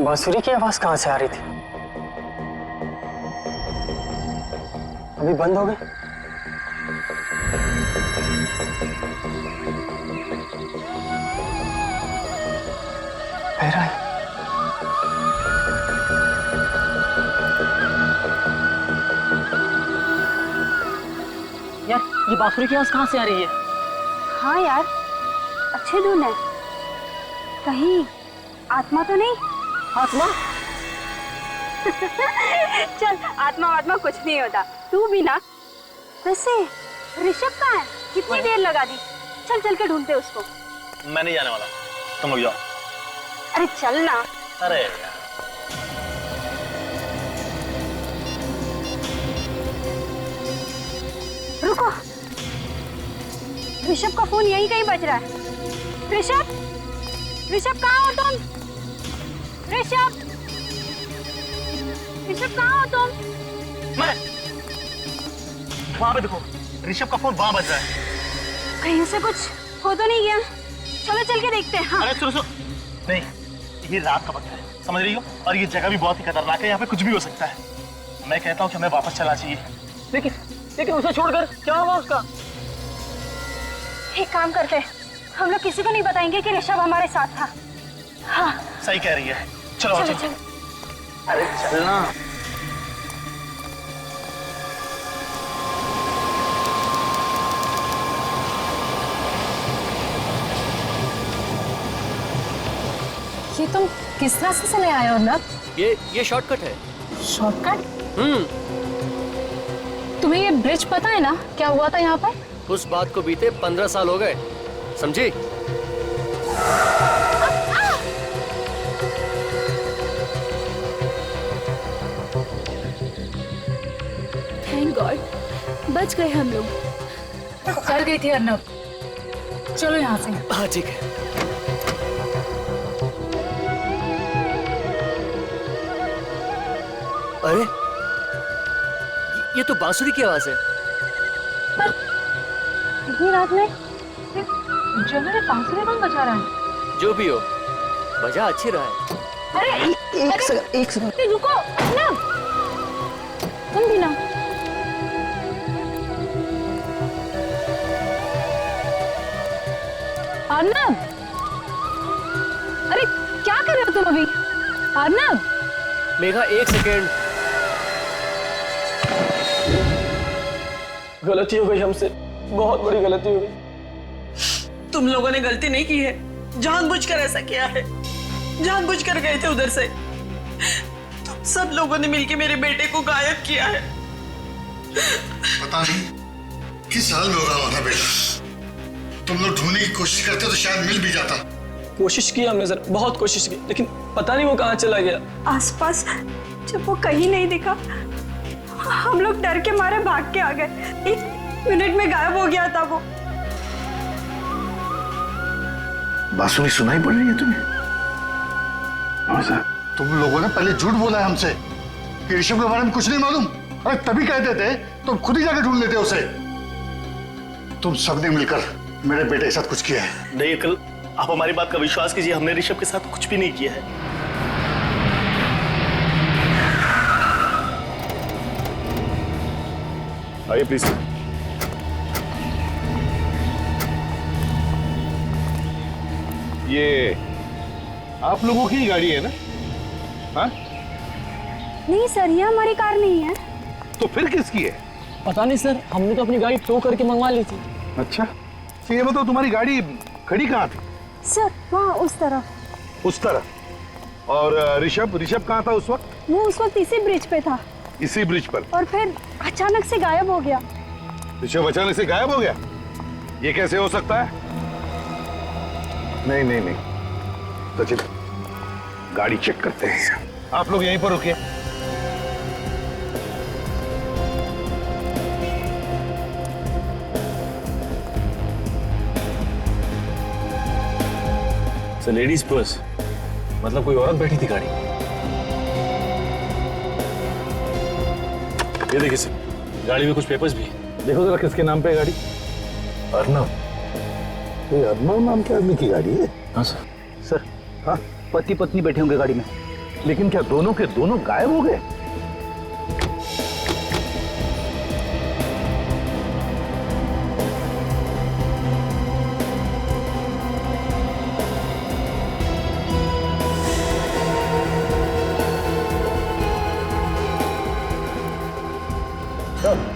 बांसुरी की आवाज कहाँ से आ रही थी? अभी बंद हो गई। यार ये बांसुरी की आवाज कहाँ से आ रही है? हाँ यार, अच्छे धुन है। कहीं आत्मा तो नहीं? आत्मा? चल, आत्मा कुछ नहीं होता, तू भी ना। वैसे ऋषभ कहाँ है? कितनी देर लगा दी। चल चल के ढूंढते उसको। मैं नहीं जाने वाला, तुम लोग जाओ। अरे चल ना। अरे रुको, ऋषभ का फोन यहीं कहीं बज रहा है। ऋषभ, ऋषभ कहाँ हो तुम? ऋषभ, ऋषभ कहाँ हो तुम? मैं वहां पे देखो, ऋषभ का फोन वहां बज रहा है। कहीं से कुछ हो तो नहीं गया? चलो चल के देखते हैं। हाँ। अरे सुनो नहीं, ये रात का वक्त है, समझ रही हो? और ये जगह भी बहुत ही खतरनाक है, यहाँ पे कुछ भी हो सकता है। मैं कहता हूँ कि हमें वापस चलना चाहिए। लेकिन उसे छोड़कर क्या होगा उसका? एक काम करते हैं, हम लोग किसी को नहीं बताएंगे कि ऋषभ हमारे साथ था। हाँ सही कह रही है, चलो चलो चलो। चलो। अरे चलना। ये तुम किस रास्ते से ले आए हो ना? ये शॉर्टकट है। शॉर्टकट? तुम्हें ये ब्रिज पता है ना क्या हुआ था यहाँ पर? उस बात को बीते 15 साल हो गए, समझी? थैंक गॉड, बच गए हम लोग। कर गई थी अर्नब। चलो यहाँ से। हाँ ठीक है। अरे ये तो बांसुरी की आवाज है। इतनी रात में जंगल में बांसुरी कौन बजा रहा है? जो भी हो, बजा अच्छी रहा है। अरे एक सेकंड रुको ना, तुम भी ना। अर्नब, अरे क्या कर रहे हो तुम अभी? अर्नब, मेघा एक सेकेंड। गलती हो गई हमसे, बहुत बड़ी गलती हो गई। तुम लोगों ने गलती नहीं की है, जानबूझकर ऐसा किया है, जानबूझकर गए थे उधर से। तुम सब लोगों ने मिलकर मेरे बेटे को गायब किया है। पता नहीं किस हाल में हो रहा था बेटा। तुम लोग ढूंढने की कोशिश करते तो शायद मिल भी जाता। कोशिश की हमने सर, बहुत कोशिश की, लेकिन पता नहीं वो कहाँ चला गया। आसपास जब वो कहीं नहीं दिखा, हम लोग डर के मारे भाग के आ गए। 1 मिनट में गायब हो गया था वो। बांसुरी सुनाई पड़ रही है तुम्हें? हाँ सर। तुम लोगों ने पहले झूठ बोला है हमसे कि ऋषभ के बारे में कुछ नहीं मालूम। अरे तभी कहते थे तो खुद ही जाकर ढूंढ लेते उसे। तुम सबने मिलकर मेरे बेटे के साथ कुछ किया है। नहीं अंकल, आप हमारी बात का विश्वास कीजिए, हमने ऋषभ के साथ कुछ भी नहीं किया है। आइए प्लीज। ये आप लोगों की गाड़ी है ना? हाँ? नहीं सर, ये हमारी कार नहीं है। तो फिर किसकी है? पता नहीं सर, हमने तो अपनी गाड़ी टो करके मंगवा ली थी। अच्छा, तो ये बताओ तुम्हारी गाड़ी खड़ी कहाँ थी? सर वहाँ उस तरफ। उस तरफ। और ऋषभ कहाँ था उस वक्त? वो उस वक्त इसी ब्रिज पे था। इसी ब्रिज पर? और फिर अचानक से गायब हो गया। ऋषभ अचानक से गायब हो गया? ये कैसे हो सकता है? नहीं नहीं नहीं, तो चलो गाड़ी चेक करते हैं। आप लोग यहीं पर रुकिए। लेडीज पर्स, मतलब कोई औरत बैठी थी गाड़ी। ये देखिए सर, गाड़ी में कुछ पेपर्स भी है। देखो जरा किसके नाम पे है गाड़ी? अर्नब। ये अर्नब नाम के आदमी की गाड़ी है? हाँ सर। सर, हाँ, पति पत्नी बैठे होंगे गाड़ी में। लेकिन क्या दोनों के दोनों गायब हो गए?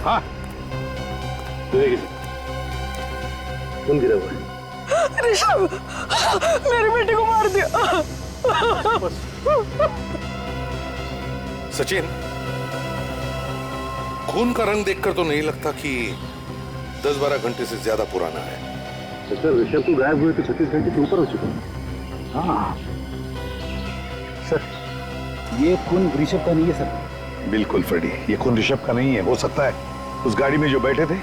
हाँ, कौन गिरा हुआ है? ऋषभ, मेरे बेटे को मार दिया। सचिन, खून का रंग देखकर तो नहीं लगता कि 10-12 घंटे से ज्यादा पुराना है। सर, ऋषभ को गायब हुए तो 36 घंटे के ऊपर हो चुका है। हाँ सर, ये खून ऋषभ का नहीं है सर। बिल्कुल फ्रेडी, ये खून ऋषभ का नहीं है। हो सकता है उस गाड़ी में जो बैठे थे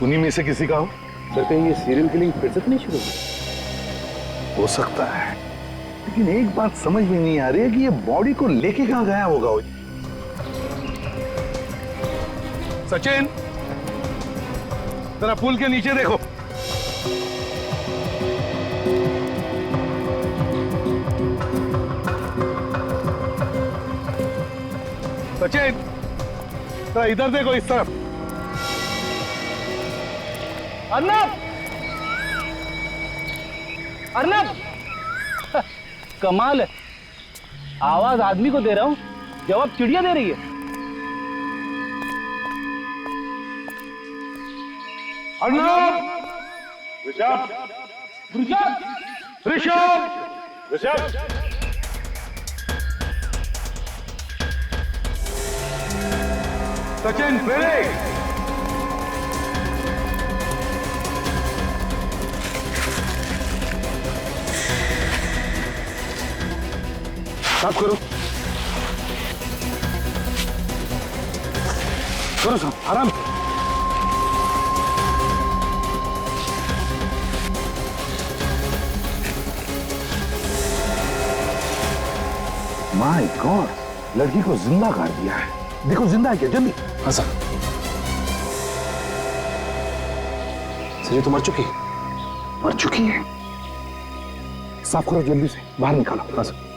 उन्हीं में से किसी का हो। सर, कहीं ये सीरियल किलिंग फिर से तो नहीं शुरू हुई? हो सकता है, लेकिन एक बात समझ में नहीं आ रही है कि ये बॉडी को लेके कहां गया होगा। सचिन, जरा पुल के नीचे देखो। सचिन, जरा इधर देखो, इस तरफ। अर्नब! अर्नब! कमाल है, आवाज आदमी को दे रहा हूं, जवाब चिड़िया दे रही है। अर्नब! ऋषभ! ऋषभ! ऋषभ! सचिन, ब्रेक! साफ करो, करो साफ, आराम। माय गॉड, लड़की को जिंदा काट दिया है। देखो जिंदा है क्या, जल्दी। हाँ सर। सर, ये तो मर चुकी है। मर चुकी है? साफ करो जल्दी से, बाहर निकालो। हाँ सर।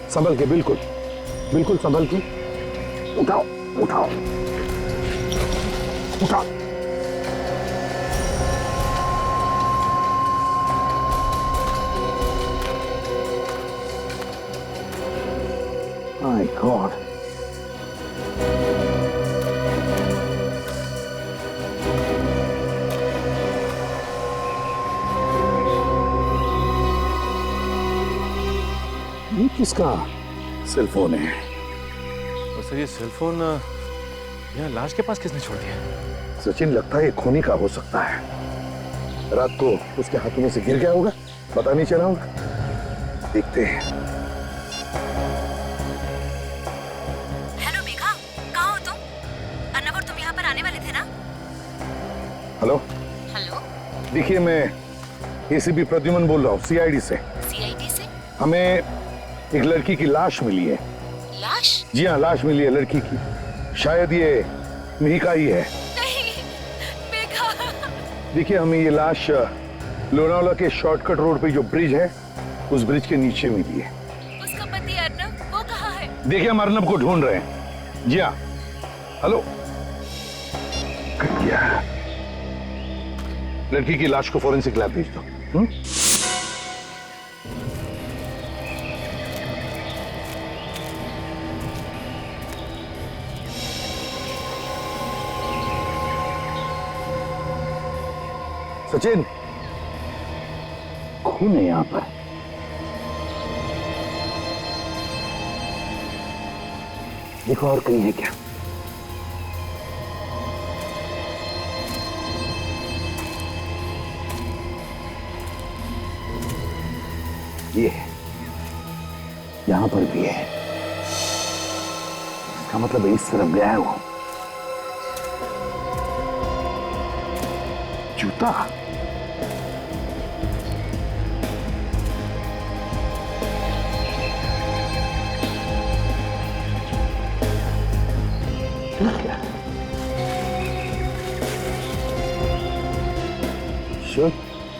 संभल के, बिल्कुल बिल्कुल संभल के। उठाओ उठाओ उठाओ। माय गॉड, ये किसका सेल फोन है? और सर, ये सेल फोन यहाँ लाश के पास किसने छोड़ दिया? सचिन, लगता है ये खूनी का हो सकता है। रात को उसके हाथों में से गिर गया होगा, पता नहीं चला होगा। देखते हैं। हेलो मेघा, कहाँ हो तुम? अर्नब और तुम यहाँ पर आने वाले थे ना? हेलो हेलो, देखिए, मैं एसीपी प्रद्युमन बोल रहा हूँ, सीआईडी से। सीआईडी से? हमें एक लड़की की लाश मिली है। लाश? जी हाँ, लाश मिली है लड़की की। शायद ये मिहिका ही है। नहीं, मेघा। देखिए, हमें ये लाश लोनावला के शॉर्टकट रोड पे जो ब्रिज है, उस ब्रिज के नीचे मिली है। उसका पति अर्नब, वो कहाँ है? देखिए, हम अर्नब को ढूंढ रहे हैं। जी हाँ। हेलो, कट गया। लड़की की लाश को फॉरेंसिक लैब भेज दो। सचिन, खून है यहां पर। देखो और कहीं है क्या? ये है, यहां पर भी है। इसका मतलब इस तरफ गया है वो। जूता। ठीक है,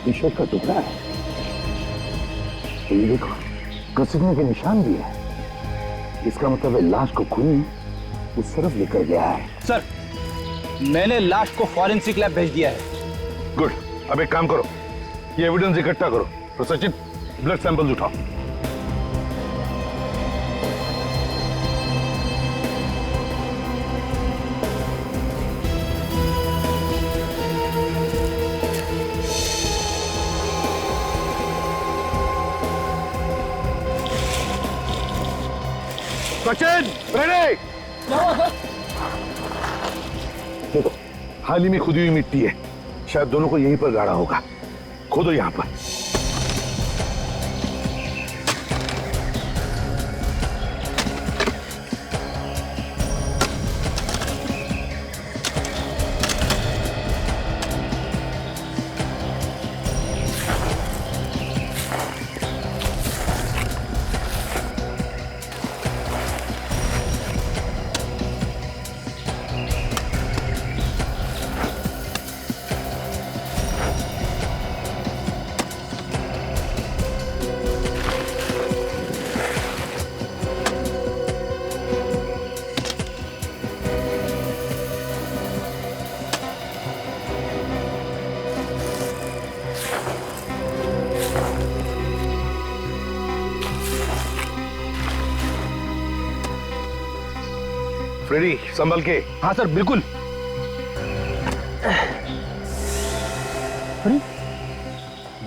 टी-शर्ट का टुकड़ा है। ये देखो, घसीटने के निशान भी है। इसका मतलब है लाश को खून उस तरफ लेकर गया है। सर, मैंने लाश को फॉरेंसिक लैब भेज दिया है। गुड। अब एक काम करो, ये एविडेंस इकट्ठा करो। तो सचिन, ब्लड सैंपल्स उठाओ। सचिन, रेडी? देखो, हाल ही में खुदी हुई मिट्टी है, शायद दोनों को यहीं पर गाड़ा होगा। खोदो यहां पर। फ्रेडी, संभल के। हाँ सर, बिल्कुल। अरे,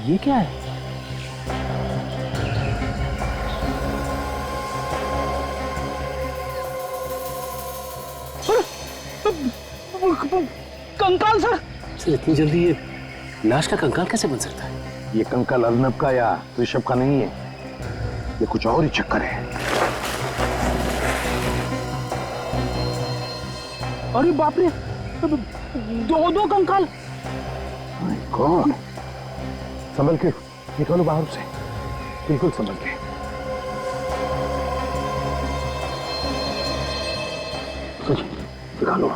ये क्या है? कंकाल सर। सर, इतनी जल्दी ये लाश का कंकाल कैसे बन सकता है? ये कंकाल अर्नब का या ऋषभ का नहीं है, ये कुछ और ही चक्कर है। अरे बाप रे, दो कंकाल। कौन? संभल के निकालो बाहर से, बिल्कुल संभल के। निकालो।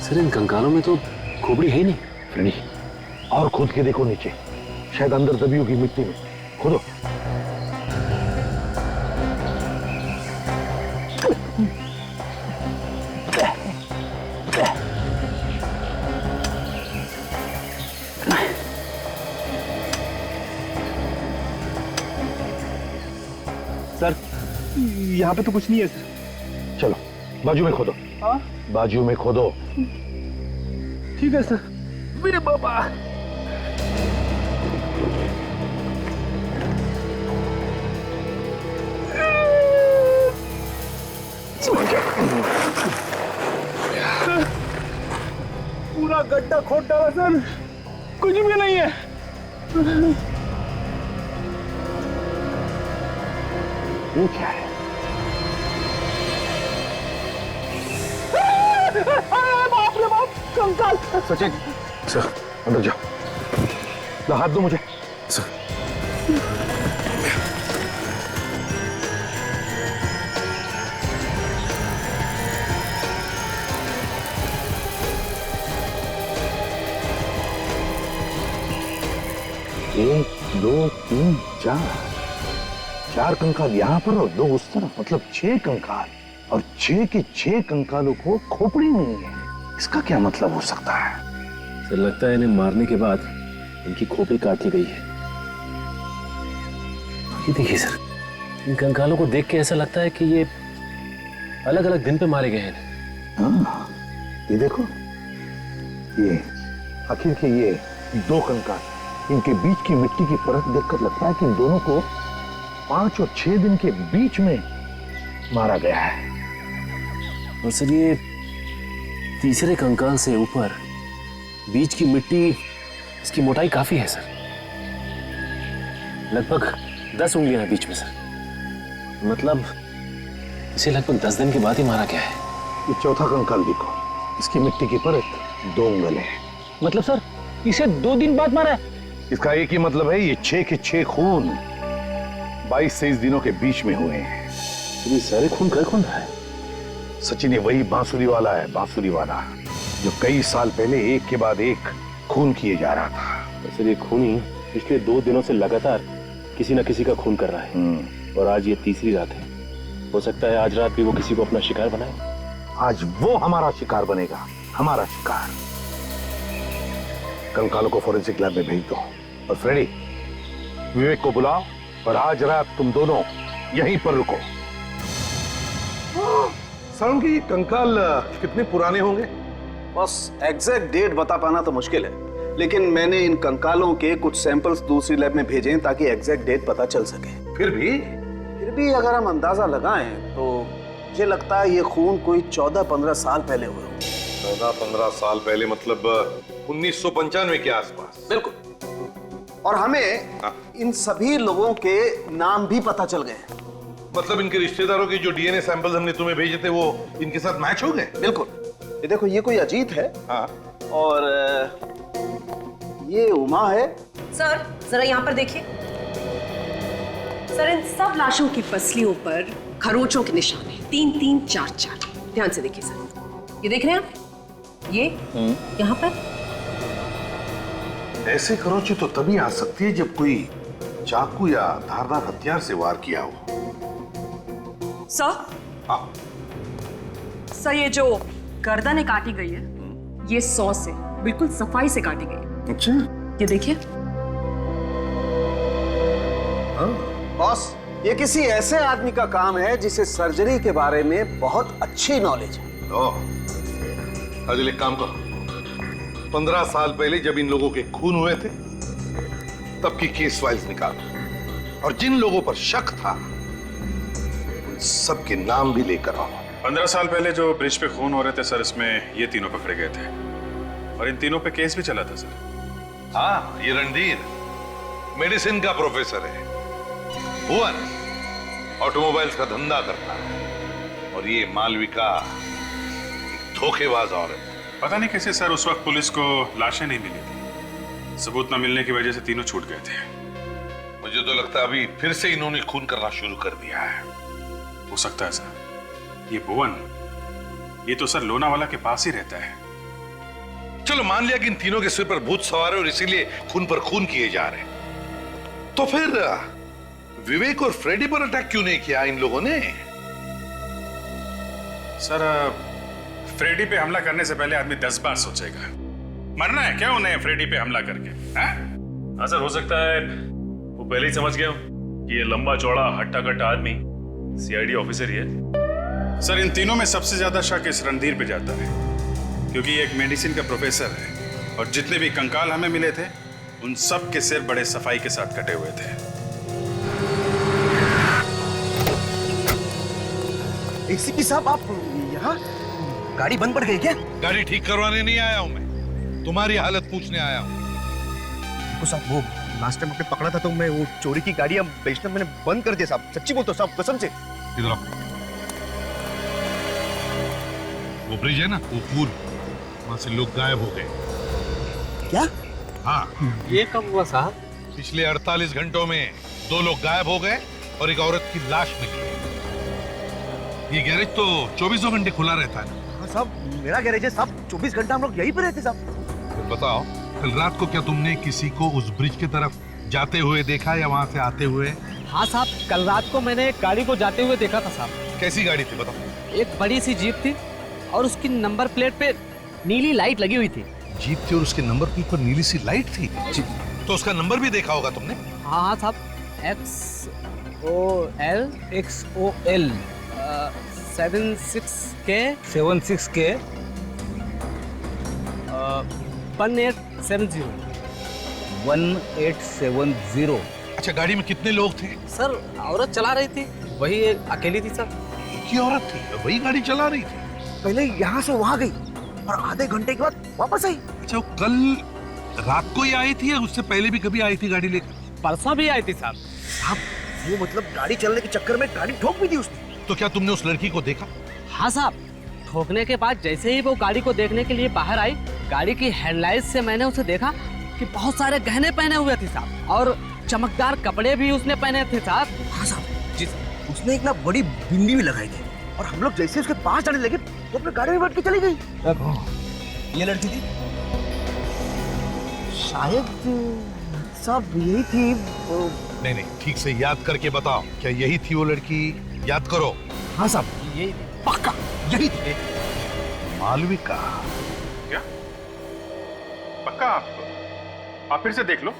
सर, इन कंकालों में तो खोपड़ी है ही नहीं। फ्रेडी, और खोद के देखो नीचे, शायद अंदर दबी होगी मिट्टी में। खोदो। सर, यहाँ पे तो कुछ नहीं है सर। चलो, बाजू में खोदो। हाँ? बाजू में खोदो। ठीक है सर। मेरे बाबा। पूरा गड्ढा खोद डाला सर, कुछ भी नहीं है। ये क्या है? बाप रे बाप, कंकाल। सचिन, सर, अंदर जाओ। ला, हाथ दो मुझे। सर। एक, दो, तीन, चार कंकाल यहाँ पर और 2 उस तरफ, मतलब 6 कंकाल। और 6 के 6 कंकालों को खोपड़ी नहीं है। इसका क्या मतलब हो सकता है? सर, लगता है इन्हें मारने के बाद इनकी खोपड़ी काट ली गई है। ये देखिए सर, इन कंकालों को देख के ऐसा लगता है कि ये अलग अलग दिन पे मारे गए हैं। हाँ, ये देखो, ये आखिर के ये 2 कंकाल, इनके बीच की मिट्टी की परत देखकर लगता है कि इन दोनों को 5 और 6 दिन के बीच में मारा गया है। और सर, ये तीसरे कंकाल से ऊपर बीच की मिट्टी, इसकी मोटाई काफी है सर, लगभग 10 उंगलियां हैं बीच में सर। मतलब इसे लगभग 10 दिन के बाद ही मारा गया है। ये चौथा कंकाल देखो, इसकी मिट्टी की परत 2 उंगल है। मतलब सर, इसे 2 दिन बाद मारा है? इसका एक ही मतलब है, ये 6 के 6 खून 22 से 23 दिनों के बीच में हुए हैं। ये सारे खून कर कौन रहा है? सचिन ये वही बांसुरी वाला है, बांसुरी वाला जो कई साल पहले एक के बाद एक खून किए जा रहा था। तो सर ये खूनी पिछले 2 दिनों से लगातार किसी न किसी का खून कर रहा है और आज ये तीसरी रात है। हो सकता है आज रात भी वो किसी को अपना शिकार बनाए। आज वो हमारा शिकार बनेगा, हमारा शिकार। कल कालो को फॉरेंसिक लैब में भेज दो और फ्रेडी विवेक को बुलाओ और आज रात तुम दोनों यहीं पर रुको। साउंड की कंकाल कितने पुराने होंगे? बस एग्जैक्ट डेट बता पाना तो मुश्किल है, लेकिन मैंने इन कंकालों के कुछ सैंपल्स दूसरी लैब में भेजे हैं ताकि एग्जैक्ट डेट पता चल सके। फिर भी अगर हम अंदाजा लगाएं तो मुझे लगता है ये खून कोई 14-15 साल पहले हुए होंगे। 14-15 साल पहले मतलब 1995 के आसपास। बिल्कुल। और हमें इन सभी लोगों के नाम भी पता चल गए। मतलब इनके रिश्तेदारों के जो डीएनए सैंपल्स हमने तुम्हें भेजे थे वो इनके साथ मैच हो गए? बिल्कुल। ये देखो, ये कोई अजीत है। हाँ। और ये उमा है। सर जरा यहाँ पर देखिए। सर इन सब लाशों की पसलियों पर खरोचों के निशान हैं, 3-3, 4-4। ध्यान से देखिए सर, ये देख रहे हैं आप? ये यहाँ पर ऐसे खरोंचे तो तभी आ सकती है जब कोई चाकू या धारदार हथियार से वार किया हो। सर, सर ये जो गर्दन काटी गई है ये 100 से बिल्कुल सफाई से काटी गई। अच्छा, ये देखिए। बॉस, ये किसी ऐसे आदमी का काम है जिसे सर्जरी के बारे में बहुत अच्छी नॉलेज है। अजल एक काम करो, 15 साल पहले जब इन लोगों के खून हुए थे तब की केस फाइल्स निकालो और जिन लोगों पर शक था उन सबके नाम भी लेकर आओ। 15 साल पहले जो ब्रिज पे खून हो रहे थे सर, इसमें ये तीनों पकड़े गए थे और इन तीनों पे केस भी चला था सर। हाँ, ये रणधीर मेडिसिन का प्रोफेसर है, भुवन ऑटोमोबाइल्स का धंधा करता है और ये मालविका एक धोखेबाज औरत। पता नहीं कैसे सर उस वक्त पुलिस को लाशें नहीं मिली थी, सबूत न मिलने की वजह से तीनों छूट गए थे। मुझे तो लगता है अभी फिर से इन्होंने खून करना शुरू कर दिया है। हो सकता है सर, ये भुवन ये तो सर लोनावाला के पास ही रहता है। चलो मान लिया कि इन तीनों के सिर पर भूत सवार है और इसीलिए खून पर खून किए जा रहे हैं, तो फिर विवेक और फ्रेडी पर अटैक क्यों नहीं किया इन लोगों ने? सर फ्रेडी पे हमला करने से पहले आदमी 10 बार सोचेगा। मरना है क्या उन्हें फ्रेडी पे हमला करके? हाँ सर, हो सकता है वो पहले ही समझ गया कि ये लंबा चौड़ा हट्टा कट्टा आदमी सीआईडी ऑफिसर ही है। सर इन तीनों में सबसे ज्यादा शक इस रणधीर पे जाता है क्योंकि ये एक मेडिसिन का प्रोफेसर है और जितने भी कंकाल हमें मिले थे उन सब के सिर बड़े सफाई के साथ कटे हुए थे। एसीपी साहब, आप यहाँ? गाड़ी बंद पड़ गई क्या? गाड़ी ठीक करवाने नहीं आया हूं मैं, तुम्हारी हालत पूछने आया हूं। साहब वो लास्ट टाइम आपने पकड़ा था तो मैं वो चोरी की गाड़ियां बेचना मैंने बंद कर दिया साहब। सच्ची बोलता हूं साहब, कसम से। इधर आओ। वो ब्रिज है ना, वो पूल, वहां से लोग गायब हो गए। क्या? हाँ। ये कब हुआ साहब? पिछले 48 घंटों में 2 लोग गायब हो गए और एक औरत की लाश मिली। ये गैरेज तो 24 घंटे खुला रहता है। हाँ साहब, मेरा गैरेज है साहब, 24 घंटा हम लोग यहीं पे रहते साहब। तो बताओ, कल रात को क्या तुमने किसी को उस ब्रिज की तरफ जाते हुए देखा या वहां से आते हुए? हाँ साहब, कल रात को मैंने एक गाड़ी को जाते हुए देखा था साहब। कैसी गाड़ी थी बताओ? एक बड़ी सी जीप थी और उसकी नंबर प्लेट पे नीली लाइट लगी हुई थी। जीप थी और उसके नंबर प्लेट पर नीली सी लाइट थी? तो उसका नंबर भी देखा होगा तुमने? हाँ साहब, XOL 76K 1870 1870। अच्छा, गाड़ी में कितने लोग थे? सर औरत चला रही थी, वही एक अकेली थी सर। एक ही औरत थी, वही गाड़ी चला रही थी? पहले यहाँ से वहाँ गई और आधे घंटे के बाद वापस आई। अच्छा, कल रात को ही आई थी या उससे पहले भी कभी आई थी गाड़ी लेकर? परसों भी आई थी साहब। साहब वो मतलब गाड़ी चलने के चक्कर में गाड़ी ठोक भी दी उसने। तो क्या तुमने उस लड़की को देखा? हाँ साहब, ठोकने के बाद जैसे ही वो गाड़ी को देखने के लिए बाहर आई, गाड़ी की हेडलाइट से मैंने उसे देखा कि बहुत सारे गहने पहने हुए थे साहब और चमकदार कपड़े भी उसने पहने थे साहब। हाँ साहब जी। उसने एक ना बड़ी बिंदी भी लगाई थी और हम लोग जैसे उसके पास जाने लगे वो अपने गाड़ी में बैठ के चली गई। ये लड़की थी शायद सब यही थी नहीं नहीं, ठीक से याद करके बताओ, क्या यही थी वो लड़की? याद करो। हाँ साहब यही पक्का यही थी। मालविका? क्या पक्का? आप फिर से देख लो।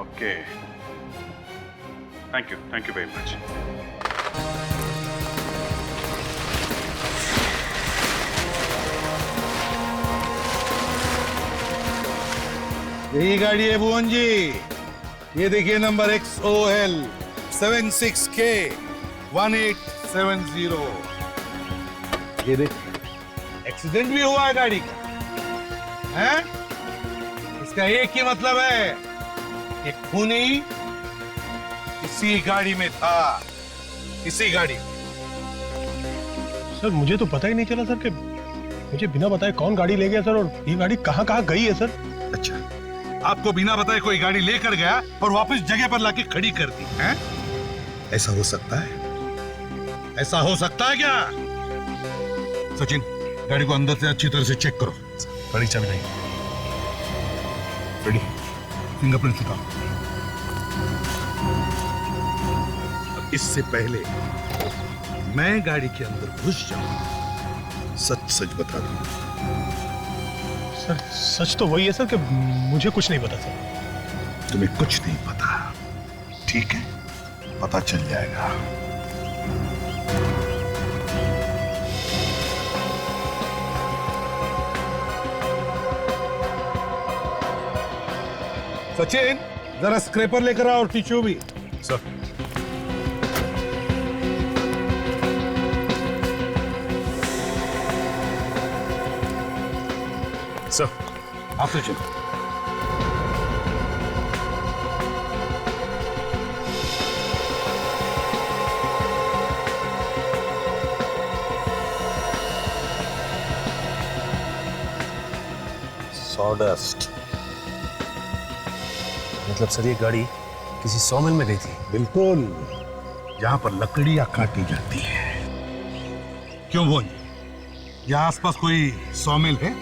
Okay, thank you very much. यही गाड़ी है भुवन जी, ये देखिए नंबर XOL 76K 1870। ये देखिए एक्सीडेंट भी हुआ है गाड़ी का, हैं? इसका एक ही मतलब है कि खूनी इसी गाड़ी में था, इसी गाड़ी में। सर मुझे तो पता ही नहीं चला सर कि मुझे बिना बताए कौन गाड़ी ले गया सर, और ये गाड़ी कहाँ कहाँ गई है सर। अच्छा, आपको बिना बताए कोई गाड़ी लेकर गया और वापस जगह पर लाके खड़ी कर दी, हैं? ऐसा हो सकता है? ऐसा हो सकता है क्या? सचिन, गाड़ी को अंदर से अच्छी तरह से चेक करो। गाड़ी चाबी नहीं। रेडी, फिंगरप्रिंट उठाओ। अब इससे पहले मैं गाड़ी के अंदर घुस जाऊं, सच सच बता दूं। सर सच तो वही है सर कि मुझे कुछ नहीं पता सर। तुम्हें कुछ नहीं पता, ठीक है? पता चल जाएगा। सचिन, जरा स्क्रैपर लेकर आओ और टिश्यू भी। सर, सर आप तो चलो। सॉडस्ट। मतलब सर ये गाड़ी किसी सॉमिल में गई थी? बिल्कुल, जहां पर लकड़ियां काटी जाती है। क्यों बोल, यहाँ आसपास कोई सॉमिल है?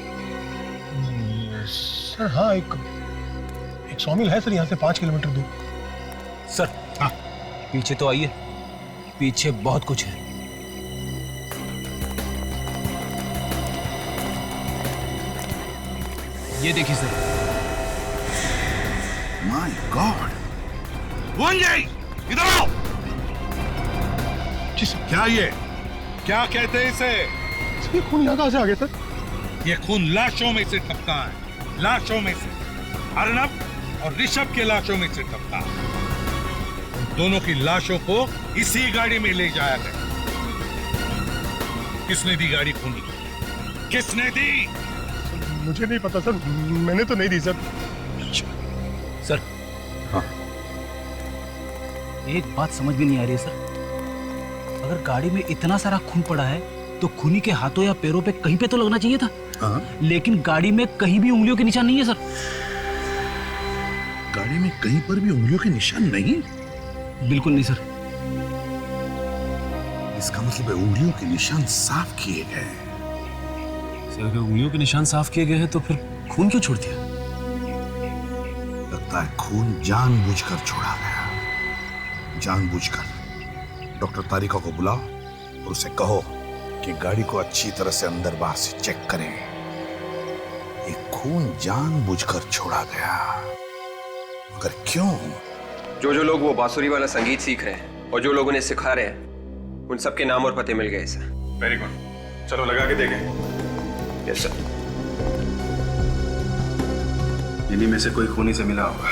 सर हाँ, एक सॉमिल है सर, यहाँ से 5 किलोमीटर दूर। सर हाँ, पीछे तो आइए, पीछे बहुत कुछ है। ये देखिए सर। माय गॉड, वंजय इधर आओ। जी सर। क्या ये, क्या कहते हैं इसे? ये खून यहाँ कहाँ से आ गया सर? ये खून लाशों में से टपका है, लाशों में से। अर्नब और ऋषभ के लाशों में से टपका। उन दोनों की लाशों को इसी गाड़ी में ले जाया गया। किसने दी गाड़ी खूनी? किसने दी? मुझे नहीं पता सर, मैंने तो नहीं दी सर। सर हाँ, एक बात समझ में नहीं आ रही है सर। अगर गाड़ी में इतना सारा खून पड़ा है तो खूनी के हाथों या पैरों पे कहीं पे तो लगना चाहिए था। हाँ। लेकिन गाड़ी में कहीं भी उंगलियों के निशान नहीं है सर। गाड़ी में कहीं पर भी उंगलियों के निशान नहीं? बिल्कुल नहीं सर। इसका मतलब है उंगलियों के निशान साफ किए गए। सर अगर उंगलियों के निशान साफ किए गए हैं तो फिर खून क्यों छोड़ दिया? लगता है खून जानबूझकर छोड़ा गया, जानबूझकर। डॉक्टर तारिका को बुलाओ और उसे कहो कि गाड़ी को अच्छी तरह से अंदर बाहर से चेक करें। ये खून जानबूझकर छोड़ा गया, मगर क्यों? जो लोग वो बांसुरी वाला संगीत सीख रहे हैं और जो लोग उन्हें सिखा रहे हैं, उन सबके नाम और पते मिल गए सर। वेरी गुड, चलो लगा के देखें। Yes sir. इन्हीं में से कोई खूनी से मिला होगा।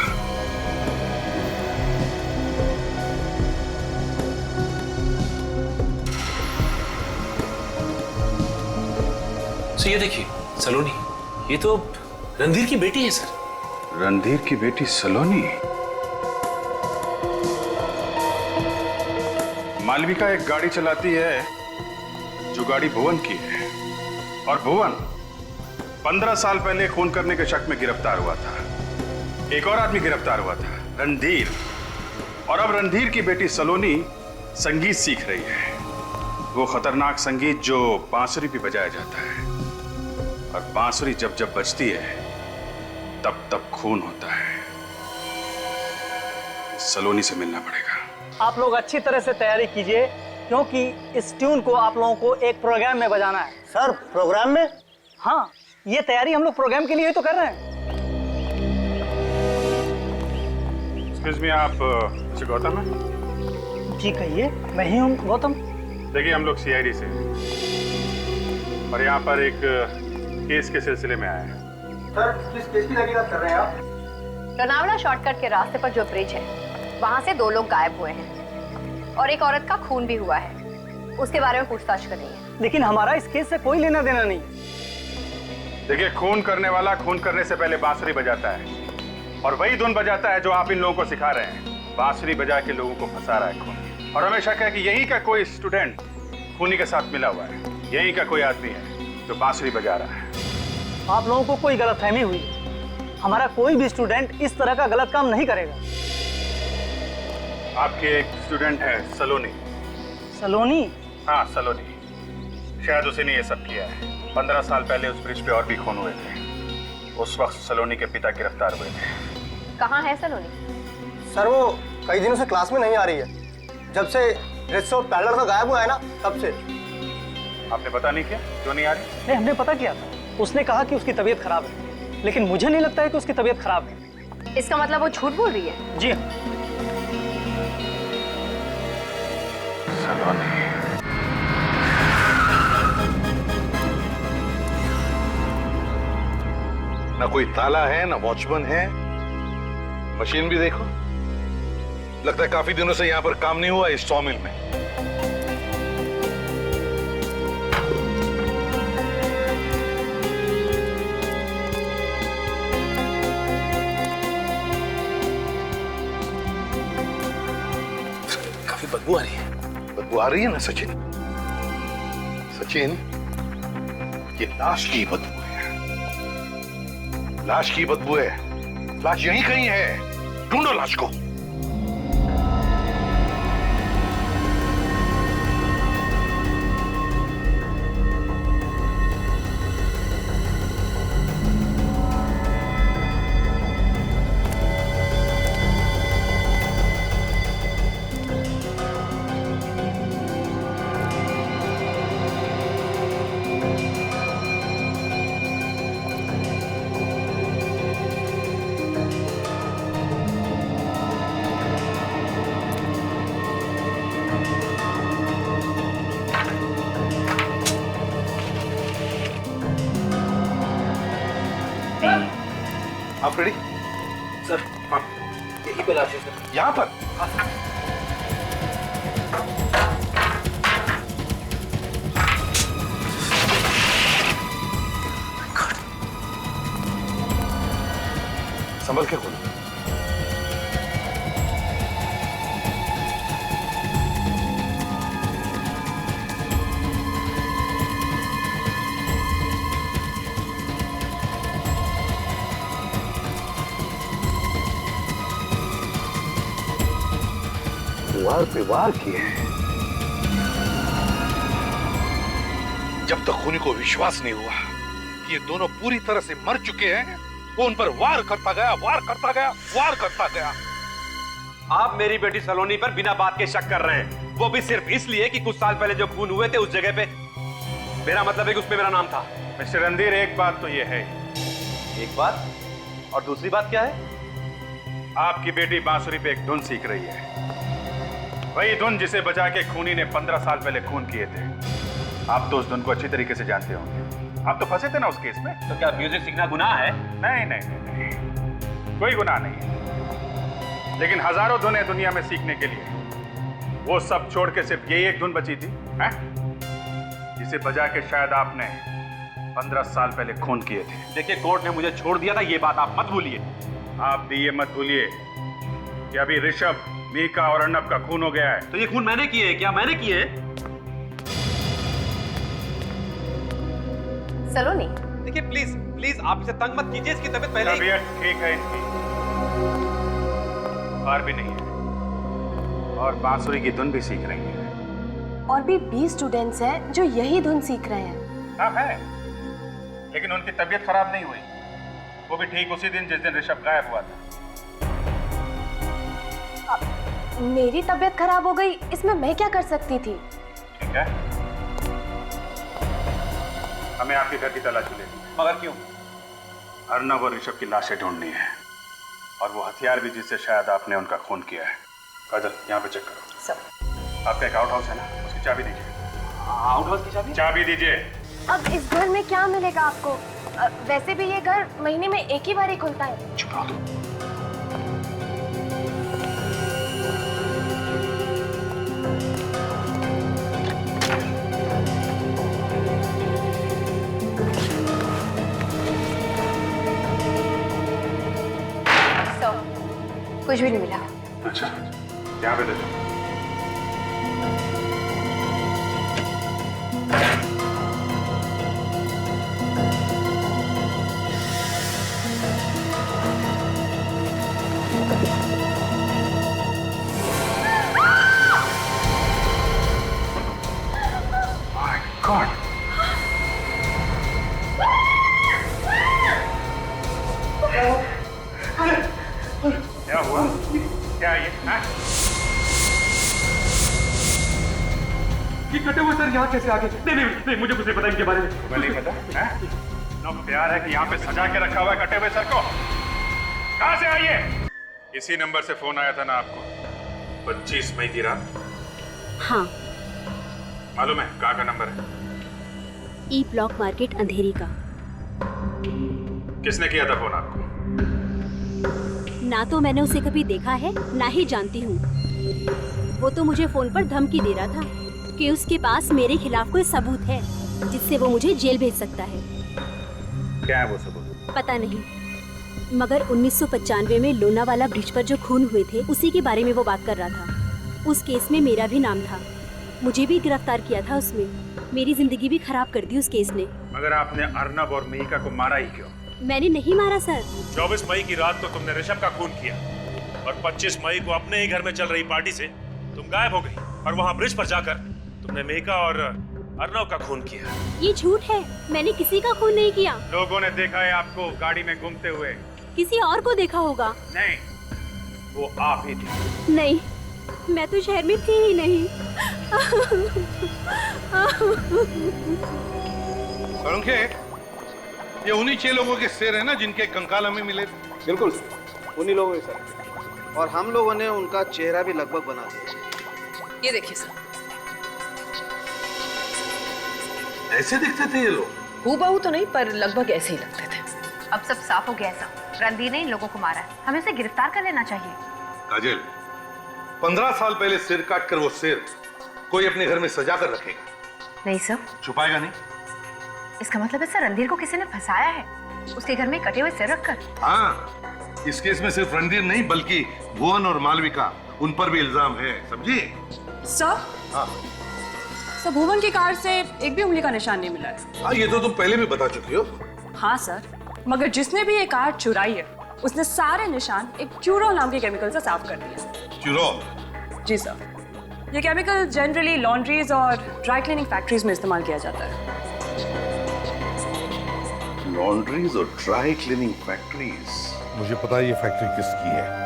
सर ये देखिए सलोनी, ये तो रणधीर की बेटी है सर। रणधीर की बेटी सलोनी? मालविका एक गाड़ी चलाती है जो गाड़ी भुवन की है, और भुवन 15 साल पहले खून करने के शक में गिरफ्तार हुआ था। एक और आदमी गिरफ्तार हुआ था, रणधीर। और अब रणधीर की बेटी सलोनी संगीत सीख रही है, वो खतरनाक संगीत जो बांसुरी पे बजाया जाता है। और बांसुरी जब जब बजती है तब तब खून होता है। सलोनी से मिलना पड़ेगा। आप लोग अच्छी तरह से तैयारी कीजिए, क्योंकि इस ट्यून को आप लोगों को एक प्रोग्राम में बजाना है। सर प्रोग्राम में? हाँ, ये तैयारी हम लोग प्रोग्राम के लिए ही तो कर रहे हैं। एक्सक्यूज मी, आप मिस्टर गौतम हैं? जी कहिए, मैं ही हूँ गौतम। देखिए, हम लोग सीआईडी से हैं और यहाँ पर एक केस के सिलसिले में आए हैं। सर किस केस की तहकीकात कर रहे हैं आप? लोनावला शॉर्टकट के रास्ते पर जो ब्रिज है, वहाँ से 2 लोग गायब हुए हैं और एक औरत का खून भी हुआ है। उसके बारे में पूछताछ कर रही है। लेकिन हमारा इस केस से कोई लेना देना नहीं। देखिए, खून करने वाला खून करने से पहले बांसुरी बजाता है और वही धुन बजाता है जो आप इन लोगों को सिखा रहे हैं। बांसुरी बजा के लोगों को फंसा रहा है खून। और हमें शक है कि यही का कोई स्टूडेंट खूनी के साथ मिला हुआ है। यही का कोई आदमी है जो बांसुरी बजा रहा है। आप लोगों को कोई गलतफहमी हुई है। हमारा कोई भी स्टूडेंट इस तरह का गलत काम नहीं करेगा। आपके एक स्टूडेंट है सलोनी। सलोनी? हाँ, सलोनी। शायद उसी ने ये सब किया है। 15 साल पहले उस ब्रिज पे और भी खून हुए थे। उस वक्त सलोनी के पिता गिरफ्तार हुए थे। कहाँ है सलोनी? सर वो कई दिनों से क्लास में नहीं आ रही है। जब से ड्रेस पैरलर से गायब हुआ है ना, तब से। आपने पता नहीं किया क्यों नहीं आ रही? नहीं, हमने पता किया था। उसने कहा कि उसकी तबीयत खराब है, लेकिन मुझे नहीं लगता है कि उसकी तबीयत खराब है। इसका मतलब वो झूठ बोल रही है? जी ना कोई ताला है, ना वॉचमैन है। मशीन भी देखो, लगता है काफी दिनों से यहाँ पर काम नहीं हुआ इस सॉमिल में। काफी बदबू आ रही है। बदबू आ रही है ना सचिन? सचिन, ये लाश की बदबू है। लाश की बदबू है। लाश यहीं कहीं है, ढूंढो लाश को। आप रेडी? सर हाँ, यही पे लाश है सर। यहाँ पर? संभल के खोलो। वार पे वार किए हैं। जब तक खूनी को विश्वास नहीं हुआ कि ये दोनों पूरी तरह से मर चुके हैं, वो उन पर वार करता गया, वार करता गया, वार करता गया। आप मेरी बेटी सलोनी पर बिना बात के शक कर रहे हैं, वो भी सिर्फ इसलिए कि कुछ साल पहले जो खून हुए थे उस जगह पे मेरा मतलब है कि उसमें मेरा नाम था। मिस्टर रणधीर, एक बात तो ये है। एक बात? और दूसरी बात क्या है? आपकी बेटी बांसुरी पे एक धुन सीख रही है, वही धुन जिसे बजा के खूनी ने 15 साल पहले खून किए थे। आप तो उस धुन को अच्छी तरीके से जानते होंगे। आप तो फंसे थे ना उस केस में। तो क्या म्यूजिक सीखना गुनाह है? नहीं नहीं नहीं, नहीं। कोई गुनाह नहीं है, लेकिन हजारों धुनें दुनिया में सीखने के लिए, वो सब छोड़ के सिर्फ यही एक धुन बची थी, है? जिसे बजा के शायद आपने 15 साल पहले खून किए थे। देखिए, कोर्ट ने मुझे छोड़ दिया था, ये बात आप मत भूलिए। आप भी ये मत भूलिए कि अभी ऋषभ, मीका और अर्नब का खून हो गया है। तो ये खून मैंने किए? क्या मैंने किए? सलोनी, देखिए प्लीज प्लीज आप इसे तंग मत कीजिए, इसकी तबीयत पहले तबीयत ठीक है इनकी, बुखार भी नहीं है। और बांसुरी की धुन भी सीख रही हैं। और भी 20 स्टूडेंट्स हैं जो यही धुन सीख रहे हैं। हाँ है, लेकिन उनकी तबीयत खराब नहीं हुई। वो भी ठीक उसी दिन जिस दिन ऋषभ गायब हुआ था। मेरी तबीयत खराब हो गई, इसमें मैं क्या कर सकती थी? ठीक है, हमें आपके घर की तलाशी लेनी है। मगर क्यों? अर्नब और ऋषभ की लाशें ढूंढनी है, और वो हथियार भी जिससे शायद आपने उनका खून किया है। काजल, यहाँ पे चेक करो। सर, आपका एक आउट हाउस है ना, उसकी चाबी दीजिए। आउट हाउस की चाबी? चाबी दीजिए। अब इस घर में क्या मिलेगा आपको? वैसे भी ये घर महीने में एक ही बार ही खुलता है। चुप रहो तुम। कुछ भी नहीं मिला। अच्छा, यहाँ पे दे दो। My God! क्या हुआ? क्या ये? ये कटे हुए सर यहाँ कैसे आ गए? नहीं, मुझे कुछ नहीं पता इनके बारे में। तुम्हें नहीं पता? हैं? ना प्यार है कि यहाँ पे सजा के रखा हुआ है कटे हुए सर को। कहाँ से आई है? इसी नंबर से फोन आया था ना आपको 25 मई की रात? हाँ। मालूम है कहाँ का नंबर है? ई ब्लॉक मार्केट अंधेरी का। किसने किया था फोन आपको? ना तो मैंने उसे कभी देखा है, ना ही जानती हूँ। वो तो मुझे फोन पर धमकी दे रहा था कि उसके पास मेरे खिलाफ कोई सबूत है जिससे वो मुझे जेल भेज सकता है। क्या है वो सबूत? पता नहीं, मगर 1995 में लोनावाला ब्रिज पर जो खून हुए थे उसी के बारे में वो बात कर रहा था। उस केस में मेरा भी नाम था, मुझे भी गिरफ्तार किया था उसमें। मेरी जिंदगी भी खराब कर दी उस केस ने। मगर आपने अर्नब और मिहिका को मारा ही क्यों? मैंने नहीं मारा सर। 24 मई की रात को तुमने ऋषभ का खून किया और 25 मई को अपने ही घर में चल रही पार्टी से तुम गायब हो गई और वहाँ ब्रिज पर जाकर तुमने मेघा और अर्नव का खून किया। ये झूठ है, मैंने किसी का खून नहीं किया। लोगों ने देखा है आपको गाड़ी में घूमते हुए। किसी और को देखा होगा। नहीं, वो आप ही थी। नहीं, मैं तो शहर में थी ही नहीं। सोलंके, ये उन्हीं 6 लोगों के सिर है ना जिनके कंकाल हमें मिले थे? बिल्कुल उन्हीं लोगों के सर, और हम लोगों ने उनका चेहरा भी लगभग बना दिया। ये देखिए सर, ऐसे दिखते थे ये लोग? हूबहू तो नहीं, पर लगभग ऐसे ही लगते थे। अब सब साफ हो गया है सब। रणधीर ने इन लोगों को मारा है, हमें उसे गिरफ्तार कर लेना चाहिए। काजल, 15 साल पहले सिर काट कर वो सिर कोई अपने घर में सजा कर रखेगा? नहीं सर। छुपाएगा नहीं? इसका मतलब है सर रणधीर को किसी ने फंसाया है, उसके घर में कटे हुए सिर रखकर। हाँ, इस केस में सिर्फ रणधीर नहीं बल्कि भुवन और मालविका, उन पर भी इल्जाम है, समझी? सर, हाँ सर, भुवन की कार से एक भी उंगली का निशान नहीं मिला है। हाँ, ये तो तुम पहले भी बता चुकी हो। हाँ सर, मगर जिसने भी ये कार चुराई है उसने सारे निशान एक क्यूरोल नाम के केमिकल से साफ कर दिए। क्यूरोल? जी सर, ये केमिकल जनरली लॉन्ड्रीज और ड्राई क्लीनिंग फैक्ट्रीज में इस्तेमाल किया जाता है। लॉन्ड्रीज और ड्राई क्लीनिंग फैक्ट्रीज? मुझे पता है ये फैक्ट्री किसकी है।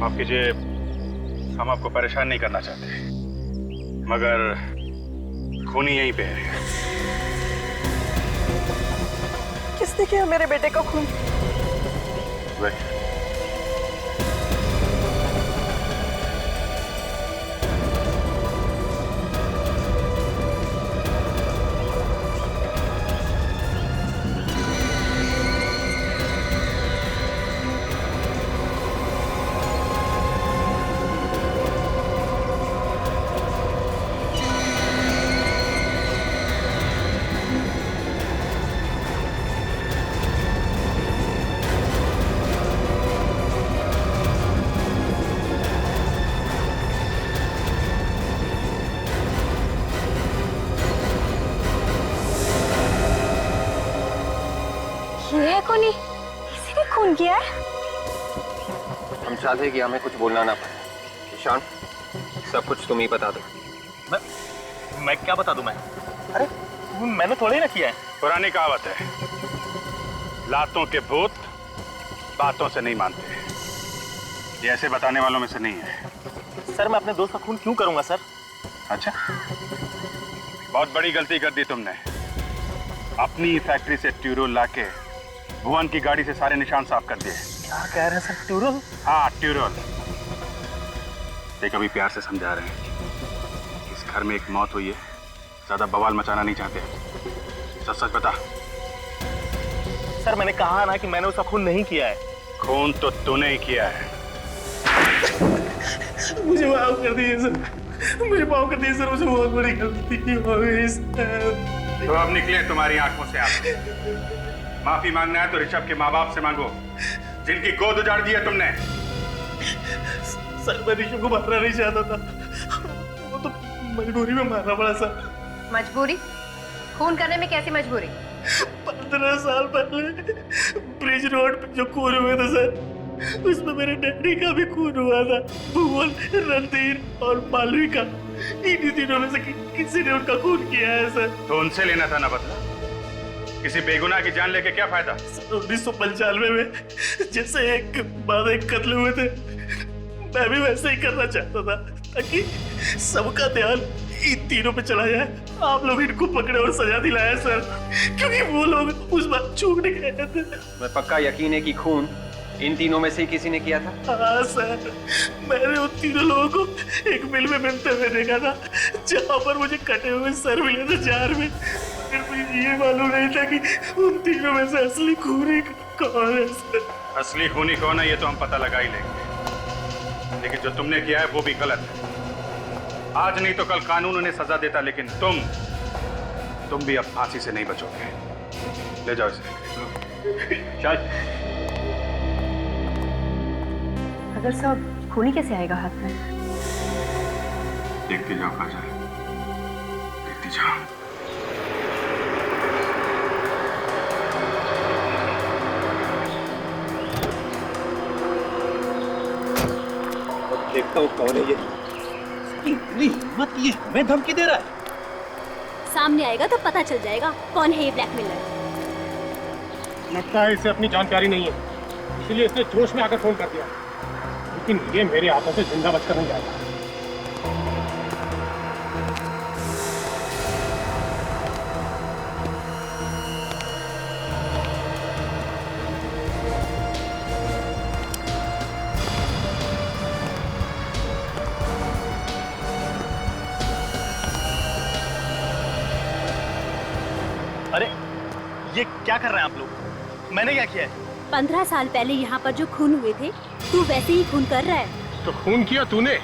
माफ कीजिए, हम आपको परेशान नहीं करना चाहते, मगर खूनी यहीं पे है। किसने किया मेरे बेटे का खून? वेट। खून किया है? हम चाहते हैं कि हमें कुछ बोलना ना पड़े। ईशान, सब कुछ तुम ही बता दो। मैं क्या बता दूं मैं? अरे मैंने थोड़ा ही ना किया है। पुरानी कहावत है, लातों के भूत बातों से नहीं मानते। ये ऐसे बताने वालों में से नहीं है। सर मैं अपने दोस्त का खून क्यों करूंगा सर? अच्छा, बहुत बड़ी गलती कर दी तुमने। अपनी फैक्ट्री से ट्यूरोल लाके भुवन की गाड़ी से सारे निशान साफ कर दिए। क्या कह रहे हैं सर? ट्यूरोल? हाँ, ट्यूरोल। देख, अभी प्यार से समझा रहे हैं, इस घर में एक मौत हुई है, ज्यादा बवाल मचाना नहीं चाहते। सच सच बता। सर मैंने कहा ना कि मैंने उसका खून नहीं किया है। खून तो तूने ही किया है। मुझे माफ कर दीजिए सर, मुझे माफ कर दीजिए सर, मुझे बहुत बड़ी गलती हो गई सर। तो अब निकले तुम्हारी आंखों से आंसू। माफी मांगना है तो ऋषभ के माँ बाप से मांगो, जिनकी गोद उजाड़ दी है तुमने। सर मैं ऋषभ को मारना नहीं चाहता था, वो तो मजबूरी में मारना पड़ा सर। मजबूरी? खून करने में कैसी मजबूरी? 15 साल पहले ब्रिज रोड पे जो खून हुए थे सर, उसमें मेरे डैडी का भी खून हुआ था। भुवन, रणधीर और मालविका, इन्हीं तीनों में से किसी ने उनका खून किया है सर। तो उनसे लेना था ना बदला। किसी बेगुनाह की जान लेके क्या फायदा? 1995 में जैसे एक बाद एक कत्ल हुए थे, मैं भी वैसे ही करना चाहता था, ताकि सबका ध्यान इन तीनों पे चला जाए। आप लोग इनको पकड़े और सजा दिलाया सर, क्योंकि वो लोग उस बात चूक नहीं गए थे। मैं पक्का यकीन है कि खून इन तीनों में से ही किसी ने किया था। हाँ सर, मैंने उन तीनों लोगों को एक मिल में मिलते हुए देखा था, जहाँ पर मुझे कटे हुए सर मिले थे जार में। फिर मुझे ये मालूम नहीं था कि उन तीनों में से असली खूनी कौन है सर। असली खूनी कौन है ये तो हम पता लगा ही लेंगे, लेकिन जो तुमने किया है वो भी गलत है। आज नहीं तो कल कानून उन्हें सजा देता, लेकिन तुम भी अब फांसी से नहीं बचोगे। ले जाओ इसे। चल। अगर सब खूनी कैसे आएगा हाथ में? देखते जाओ काजल, देखते जाओ। देखता हूँ कौन है ये। इतनी हिम्मत, ये हमें धमकी दे रहा है। सामने आएगा तो पता चल जाएगा कौन है ये ब्लैकमेलर। लगता है इसे अपनी जानकारी नहीं है, इसलिए इसने जोश में आकर फोन कर दिया। लेकिन ये मेरे हाथों से जिंदा बचकर नहीं जाएगा। अरे ये क्या कर रहे हैं आप लोग? मैंने क्या किया है? 15 साल पहले यहाँ पर जो खून हुए थे, तू वैसे ही खून कर रहा है। तो खून किया तूने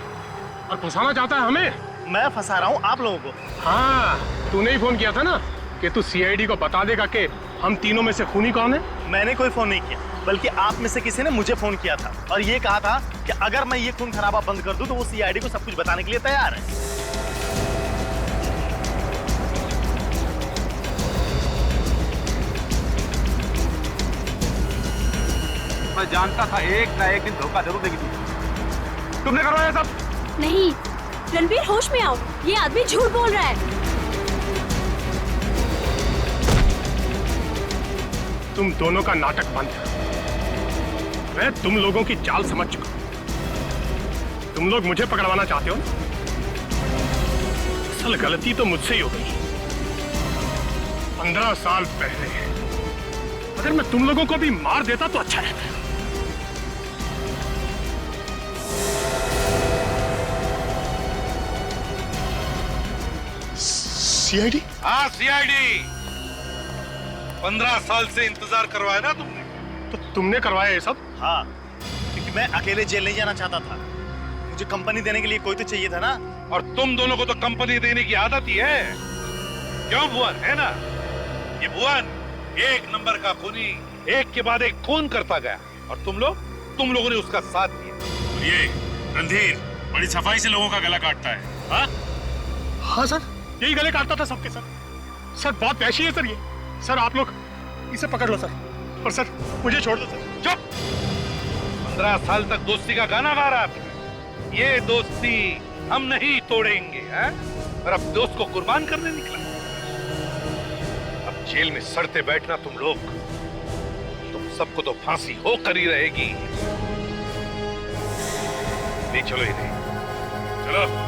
और फंसाना चाहता है हमें? मैं फंसा रहा हूँ आप लोगों को? हाँ, तूने ही फोन किया था ना कि तू सीआईडी को बता देगा कि हम तीनों में से खूनी कौन है। मैंने कोई फोन नहीं किया, बल्कि आप में से किसी ने मुझे फोन किया था और ये कहा था कि अगर मैं ये खून खराबा बंद कर दूं तो वो सीआईडी को सब कुछ बताने के लिए तैयार है। मैं जानता था एक ना एक दिन धोखा जरूर देगी तुमने करवाया सब। नहीं, रणबीर होश में आओ, ये आदमी झूठ बोल रहा है। तुम दोनों का नाटक बंद। मैं तुम लोगों की चाल समझ चुका हूं। तुम लोग मुझे पकड़वाना चाहते हो। असल गलती तो मुझसे ही हो गई। 15 साल पहले अगर मैं तुम लोगों को भी मार देता तो अच्छा रहता। सीआईडी? हाँ सीआईडी। 15 साल से इंतजार करवाया ना तुमने? तो तुमने करवाया ये सब? हाँ, क्योंकि मैं अकेले जेल नहीं जाना चाहता था। मुझे कंपनी देने के लिए कोई तो चाहिए था ना। और तुम दोनों को तो कंपनी देने की आदत ही है। क्यों भुवन, है ना? ये भुवन एक नंबर का खूनी, एक के बाद एक खून करता गया और तुम लोगों ने उसका साथ दिया। ये रणधीर बड़ी सफाई से लोगों का गला काटता है। हाँ? हाँ सर, यही गले काटता था सबके सर। सर बहुत वैशी है सर ये। सर आप लोग इसे पकड़ लो सर, पर सर मुझे छोड़ दो सर। चुप। 15 साल तक दोस्ती का गाना गा रहा था। ये दोस्ती हम नहीं तोड़ेंगे, हैं? और अब दोस्त को कुर्बान करने निकला। अब जेल में सड़ते बैठना तुम लोग, तुम सबको तो फांसी होकर ही रहेगी। ले चलो इन्हें, चलो।